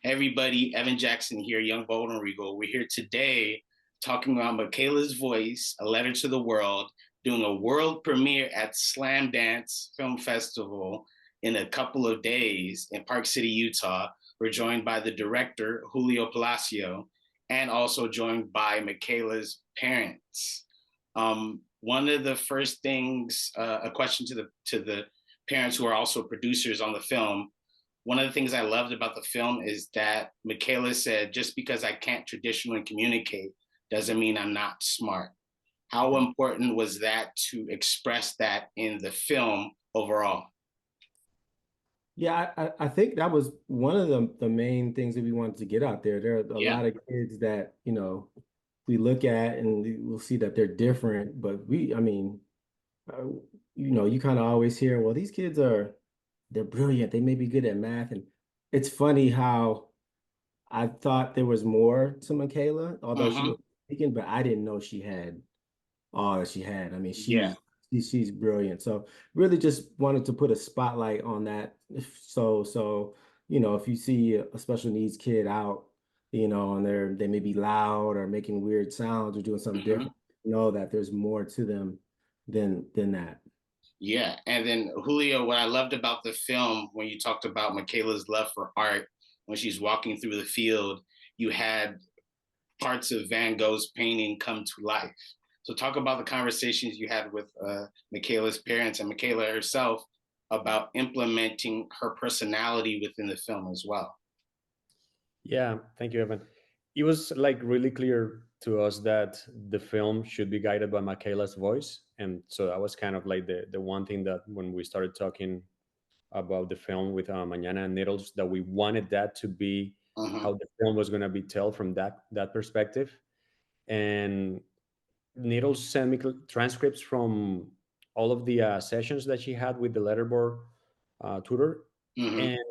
Everybody, Evan Jackson here, Young, Bold, and Regal. We're here today talking about Makayla's Voice, A Letter to the World, doing a world premiere at Slamdance Film Festival in a couple of days in Park City, Utah. We're joined by the director, Julio Palacio, and also joined by Makayla's parents. One of the first things, a question to the parents who are also producers on the film. One of the things I loved about the film is that Michaela said, just because I can't traditionally communicate doesn't mean I'm not smart. How important was that to express that in the film overall? Yeah, I think that was one of the main things that we wanted to get out there. There are a Yeah. lot of kids that, we look at and we'll see that they're different, but uh, you kind of always hear, well, these kids they're brilliant. They may be good at math. And it's funny how I thought there was more to Michaela, although she Mm-hmm. was speaking, but I didn't know she had all that she had. I mean, Yeah. she's brilliant. So really just wanted to put a spotlight on that. So if you see a special needs kid out, and they may be loud or making weird sounds or doing something Mm-hmm. different, know that there's more to them than that. Yeah. And then Julio, what I loved about the film when you talked about Michaela's love for art, when she's walking through the field, you had parts of Van Gogh's painting come to life. So talk about the conversations you had with Michaela's parents and Michaela herself about implementing her personality within the film as well. Yeah, thank you, Evan. It was like really clear to us that the film should be guided by Michaela's voice. And so that was kind of like the one thing that when we started talking about the film with Mañana and Needles, that we wanted that to be Uh-huh. how the film was going to be told from that perspective. And Needles sent me transcripts from all of the sessions that she had with the letterboard tutor. Mm-hmm. And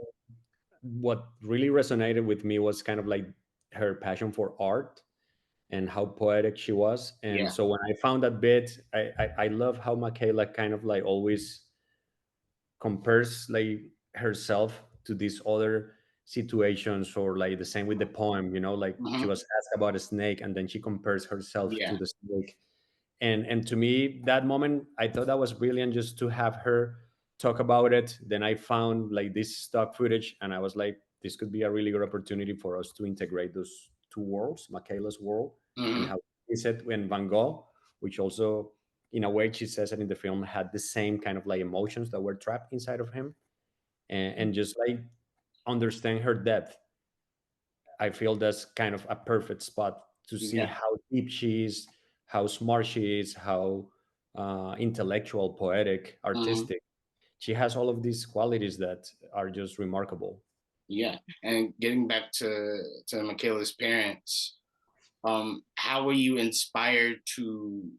what really resonated with me was kind of like her passion for art and how poetic she was. And Yeah. so when I found that bit, I love how Michaela kind of like always compares like herself to these other situations, or like the same with the poem, like she Mm-hmm. was asked about a snake and then she compares herself to Yeah. the snake. And to me, that moment, I thought that was brilliant, just to have her talk about it. Then I found like this stock footage and I was like, this could be a really good opportunity for us to integrate those two worlds, Michaela's world and Mm-hmm. how he said when Van Gogh, which also in a way she says it in the film, had the same kind of like emotions that were trapped inside of him, and just like understand her depth. I feel that's kind of a perfect spot to see Yeah. how deep she is, how smart she is, how intellectual, poetic, Mm-hmm. artistic. She has all of these qualities that are just remarkable. Yeah. And getting back to Michaela's parents, how were you inspired to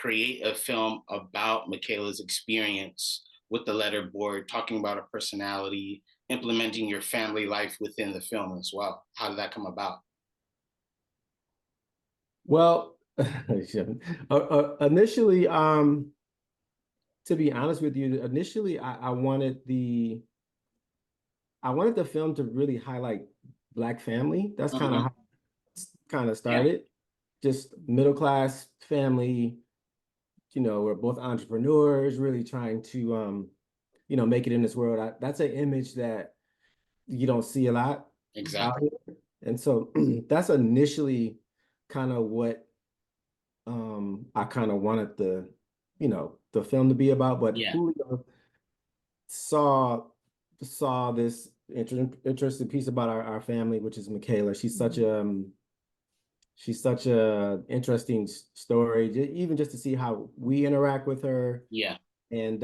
create a film about Michaela's experience with the letterboard, talking about her personality, implementing your family life within the film as well? How did that come about? Well, initially, to be honest with you, initially I wanted the film to really highlight Black family. That's kind of Mm-hmm. how it kind of Yeah. started. Just middle class family, we're both entrepreneurs, really trying to make it in this world. That's an image that you don't see a lot out Exactly. here. And so that's initially kind of what I kind of wanted the film to be about. But Yeah. Julio saw saw this interesting piece about our family, which is Michaela. She's such a interesting story, even just to see how we interact with her. Yeah. And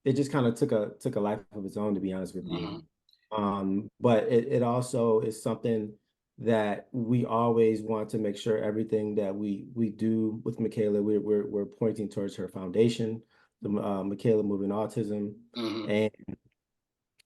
it just kind of took a life of its own, to be honest with you. Mm-hmm. But it also is something that we always want to make sure everything that we do with Michaela, we're pointing towards her foundation, the Michaela Moving Autism, Mm-hmm. and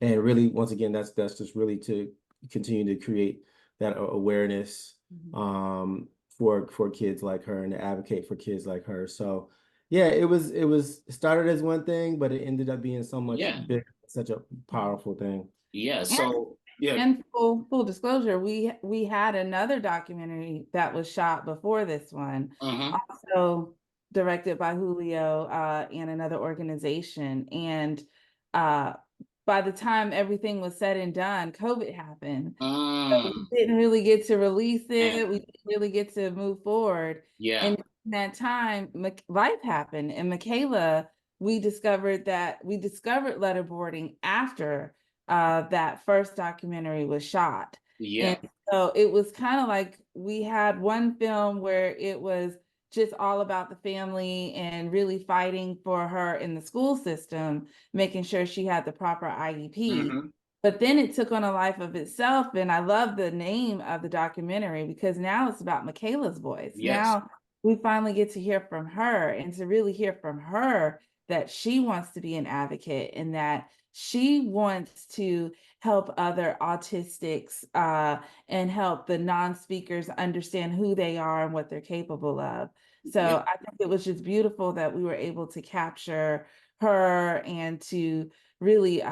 and really, once again, that's just really to continue to create that awareness for kids like her and to advocate for kids like her. So yeah, it started as one thing, but it ended up being so much Yeah. bigger, such a powerful thing. Yeah. So Yeah. And full disclosure, we had another documentary that was shot before this one, also directed by Julio and another organization. And by the time everything was said and done, COVID happened. So we didn't really get to release it. We didn't really get to move forward. Yeah. And in that time, life happened. And Michaela, we discovered letterboarding after that first documentary was shot. Yeah. And so it was kind of like we had one film where it was just all about the family and really fighting for her in the school system, making sure she had the proper IEP. But then it took on a life of itself. And I love the name of the documentary because now it's about Michaela's voice. Yes. Now we finally get to hear from her and to really hear from her that she wants to be an advocate and that she wants to help other autistics and help the non-speakers understand who they are and what they're capable of. So I think it was just beautiful that we were able to capture her and to really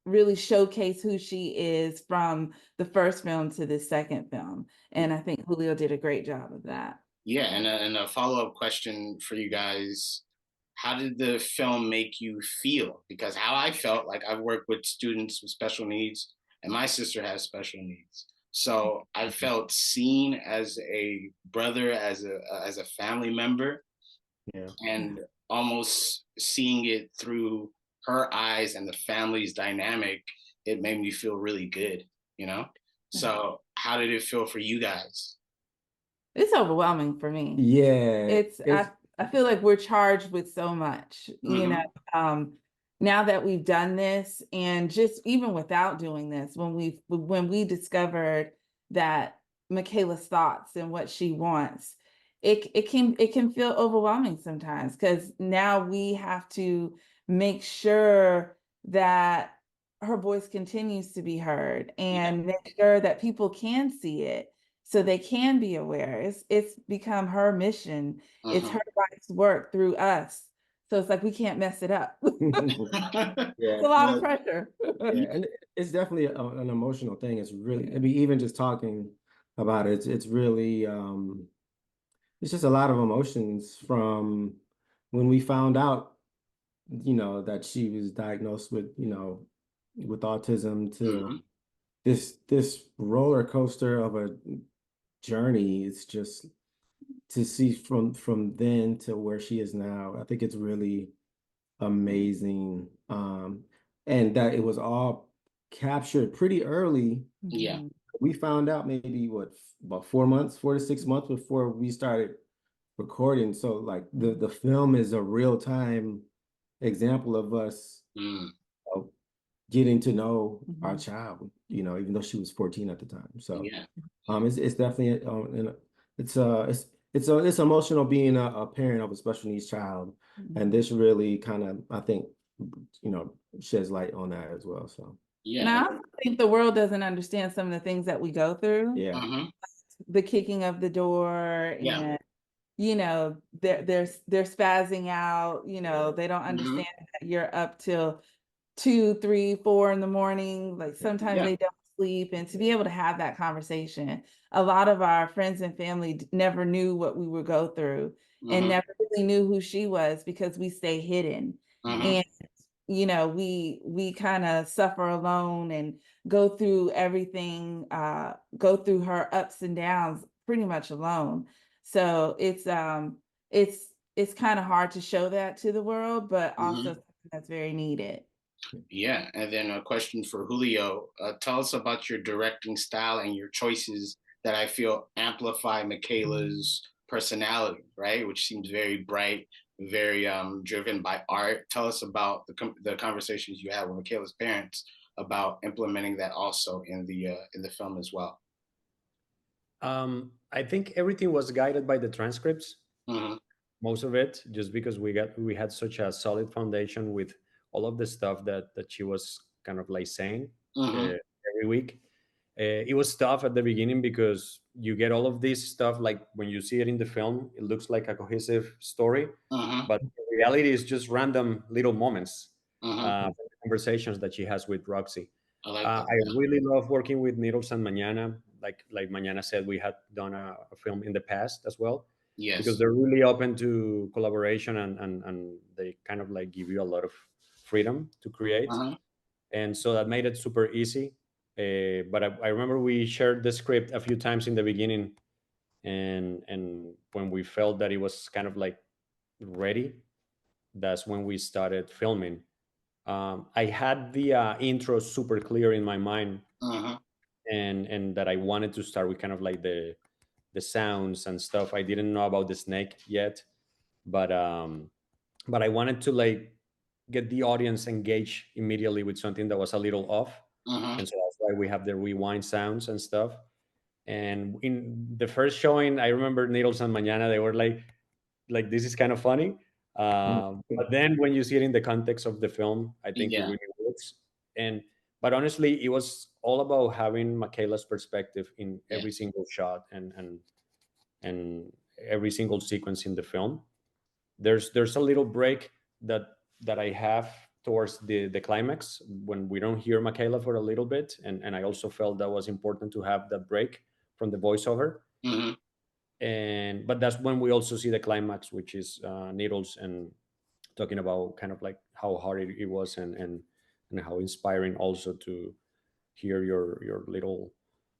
really showcase who she is from the first film to the second film. And I think Julio did a great job of that. Yeah, and a follow-up question for you guys. How did the film make you feel? Because how I felt, like I've worked with students with special needs, and my sister has special needs. So I felt seen as a brother, as a family member, and almost seeing it through her eyes and the family's dynamic, it made me feel really good, you know? So how did it feel for you guys? It's overwhelming for me. Yeah. I feel like we're charged with so much, you know, now that we've done this and just even without doing this, when we discovered that Michaela's thoughts and what she wants, it can feel overwhelming sometimes because now we have to make sure that her voice continues to be heard and make sure that people can see it so they can be aware. It's become her mission. It's her life's work through us. So it's like we can't mess it up. It's a lot of pressure. And it's definitely an emotional thing. It's really, I mean, even just talking about it, it's really it's just a lot of emotions from when we found out, you know, that she was diagnosed with, you know, with autism to this roller coaster of a journey. It's just to see from then to where she is now. I think it's really amazing. And that it was all captured pretty early. Yeah. We found out maybe what, about 4 to 6 months before we started recording. So like the film is a real-time example of us getting to know our child, you know, even though she was 14 at the time. So it's definitely it's emotional being a parent of a special needs child, and this really kind of, I think, you know, sheds light on that as well. So and I also think the world doesn't understand some of the things that we go through. The kicking of the door and you know, they're spazzing out, you know, they don't understand that you're up till 2, 3, 4 in the morning. Like sometimes they don't sleep. And to be able to have that conversation, a lot of our friends and family never knew what we would go through and never really knew who she was because we stay hidden. And you know, we kind of suffer alone and go through everything, go through her ups and downs pretty much alone. So it's kind of hard to show that to the world, but also something that's very needed. Yeah, and then a question for Julio. Tell us about your directing style and your choices that I feel amplify Michaela's personality, right? Which seems very bright, very driven by art. Tell us about the conversations you had with Michaela's parents about implementing that also in the film as well. I think everything was guided by the transcripts, most of it, just because we had such a solid foundation with all of the stuff that she was kind of like saying every week. It was tough at the beginning because you get all of this stuff, like when you see it in the film, it looks like a cohesive story, but in reality, it's just random little moments, conversations that she has with Roxy. I like that. I really love working with Needles and Mañana. Like Mañana said, we had done a film in the past as well. Yes. Because they're really open to collaboration, and they kind of like give you a lot of freedom to create. And so that made it super easy. But I remember we shared the script a few times in the beginning, and when we felt that it was kind of like ready, that's when we started filming. I had the intro super clear in my mind, and that I wanted to start with kind of like the sounds and stuff. I didn't know about the snake yet, but I wanted to like get the audience engaged immediately with something that was a little off. And so that's why we have the rewind sounds and stuff. And in the first showing, I remember Needles and Mañana, they were like this is kind of funny. But then when you see it in the context of the film, I think it really works. But honestly, it was all about having Michaela's perspective in every single shot, and every single sequence in the film. There's a little break that I have towards the climax when we don't hear Michaela for a little bit, and I also felt that was important to have that break from the voiceover. And but that's when we also see the climax, which is Needles and talking about kind of like how hard it was, and how inspiring also to hear your little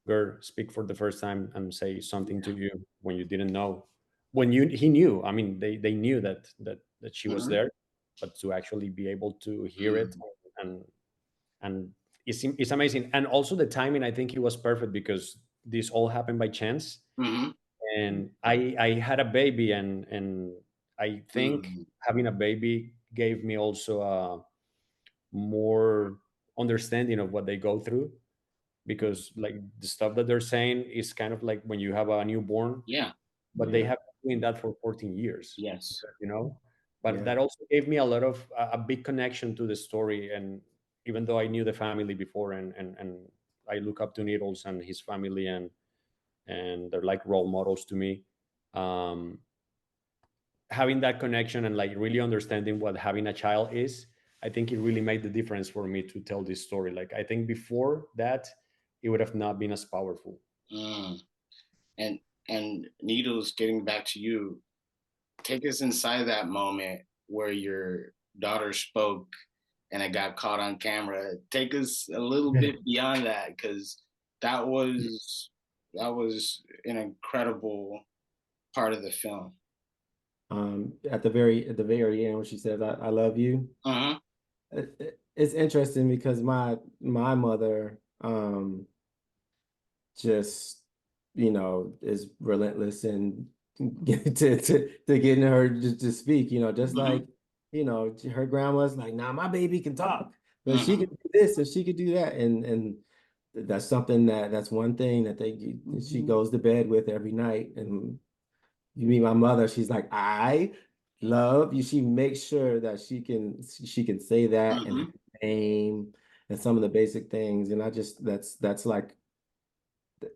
girl speak for the first time and say something to you when you didn't know, when he knew. I mean, they knew that she was there, but to actually be able to hear it, and and it's amazing. And also the timing, I think it was perfect, because this all happened by chance. And I had a baby, and I think having a baby gave me also a more understanding of what they go through, because like the stuff that they're saying is kind of like when you have a newborn, but they have been doing that for 14 years, you know. But that also gave me a lot of a big connection to the story. And even though I knew the family before, and I look up to Needles and his family, and they're like role models to me, um having that connection and like really understanding what having a child is, I think it really made the difference for me to tell this story. Like, I think before that, it would have not been as powerful. And Needles, getting back to you, take us inside that moment where your daughter spoke and it got caught on camera. Take us a little bit beyond that, because that was an incredible part of the film. At the very end, when she says, "I love you," it's interesting because my mother just, is relentless and to getting her to speak, just like, her grandma's like, "Nah, my baby can talk, but she could do this and she could do that," and that's something that's one thing that she goes to bed with every night. And you meet my mother, she's like, "I love you." She makes sure that she can say that and name and some of the basic things. And I just that's like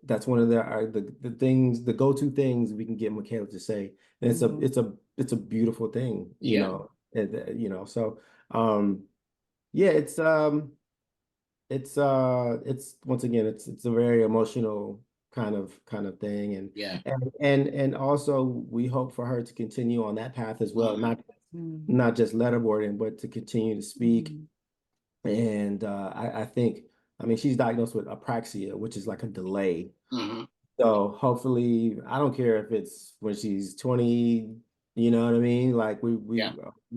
that's one of the things, the go-to things we can get Michaela to say. And it's a beautiful thing, and, so yeah, it's once again, it's a very emotional kind of thing. And also we hope for her to continue on that path as well, not just letterboarding, but to continue to speak. And I think, I mean, she's diagnosed with apraxia, which is like a delay. So hopefully, I don't care if it's when she's 20, you know what I mean? Like we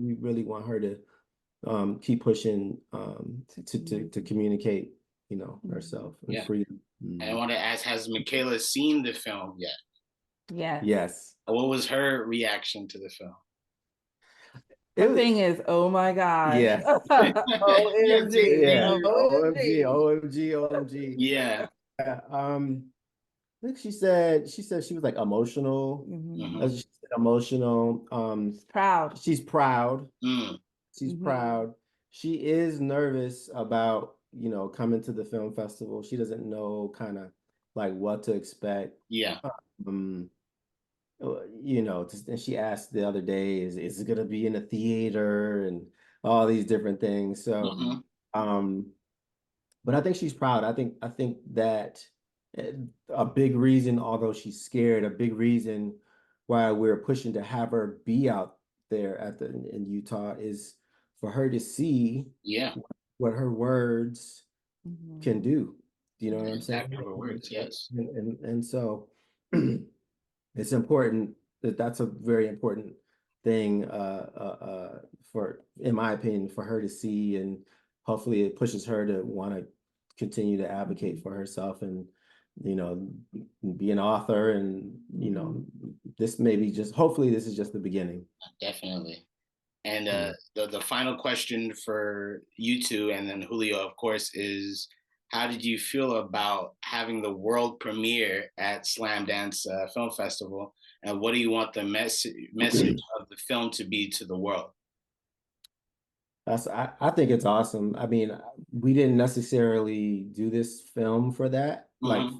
really want her to keep pushing to communicate, herself and freedom. And I want to ask, has Michaela seen the film yet? Yes. What was her reaction to the film? The thing is, oh my God. Yeah. OMG. Yeah. OMG. Yeah. I think she said she was like emotional. She said emotional. Proud. She's proud. She's proud. She is nervous about, coming to the film festival. She doesn't know kind of like what to expect. Yeah. And she asked the other day, is it gonna be in a theater and all these different things. So but I think she's proud. I think that a big reason, although she's scared, a big reason why we're pushing to have her be out there in Utah is for her to see what her words can do. Do you know what I'm saying? Exactly her words, yes. And so it's important that's a very important thing for, in my opinion, for her to see, and hopefully it pushes her to want to continue to advocate for herself and, you know, be an author. And, you know, this may be just, hopefully this is just the beginning. Definitely. And the final question for you two, and then Julio, of course, is how did you feel about having the world premiere at Slamdance Film Festival? And what do you want the message of the film to be to the world? I think it's awesome. I mean, we didn't necessarily do this film for that, like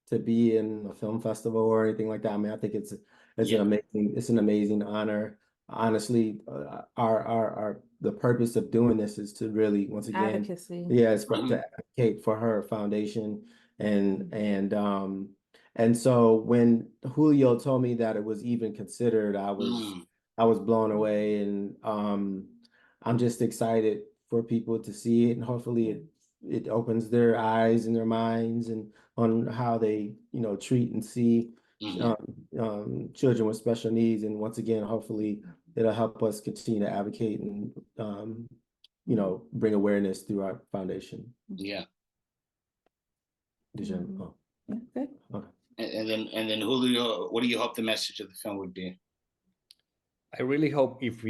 to be in a film festival or anything like that. I mean, I think it's an amazing honor. Honestly, the purpose of doing this is to really, once again, advocacy. it's to advocate for her foundation. And so when Julio told me that it was even considered, I was blown away. And I'm just excited for people to see it, and hopefully it opens their eyes and their minds and on how they, you know, treat and see children with special needs. And once again, hopefully it'll help us continue to advocate and, you know, bring awareness through our foundation. Yeah. Okay. And then Julio, what do you hope the message of the film would be? I really hope if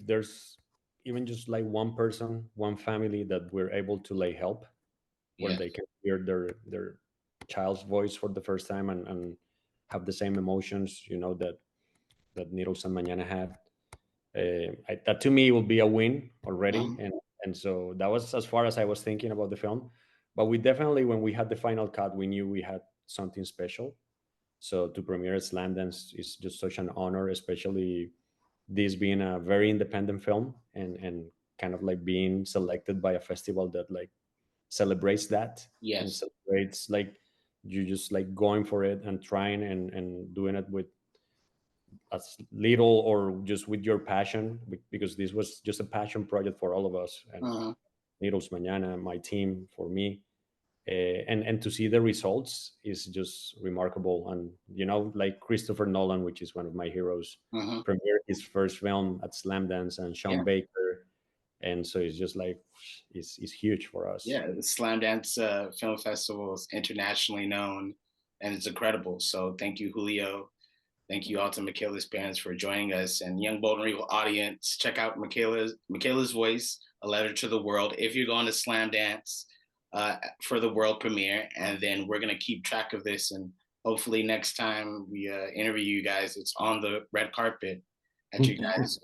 there's even just like one person, one family that we're able to like help, where they can hear their child's voice for the first time and have the same emotions, you know, that Needles and Mañana had. That to me will be a win already. And so that was as far as I was thinking about the film. But we definitely, when we had the final cut, we knew we had something special. So to premiere at Slamdance is just such an honor, especially this being a very independent film and kind of like being selected by a festival that like celebrates that and celebrates like you just like going for it and trying and doing it with as little or just with your passion, because this was just a passion project for all of us, and Needles Mañana, my team, for me. And to see the results is just remarkable. And you know, like Christopher Nolan, which is one of my heroes, premiered his first film at Slamdance, and Sean Baker, and so it's just like it's huge for us. Yeah, the Slamdance Film Festival is internationally known, and it's incredible. So thank you, Julio. Thank you all to Makayla's parents for joining us, and Young Bold and Regal audience. Check out Makayla's Voice, A Letter to the World, if you're going to Slamdance for the world premiere. And then we're going to keep track of this, and hopefully next time we interview you guys, it's on the red carpet at your guys'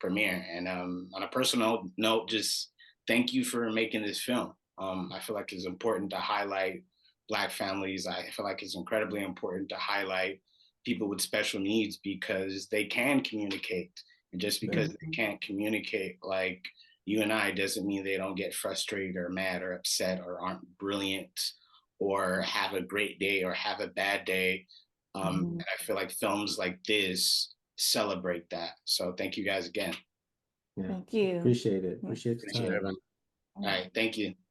premiere. And on a personal note, just thank you for making this film. I feel like it's important to highlight Black families. I feel like it's incredibly important to highlight people with special needs, because they can communicate. And just because they can't communicate like you and I doesn't mean they don't get frustrated or mad or upset or aren't brilliant or have a great day or have a bad day. And I feel like films like this celebrate that. So thank you guys again. Thank you. Appreciate it. Appreciate the time. All right. Thank you.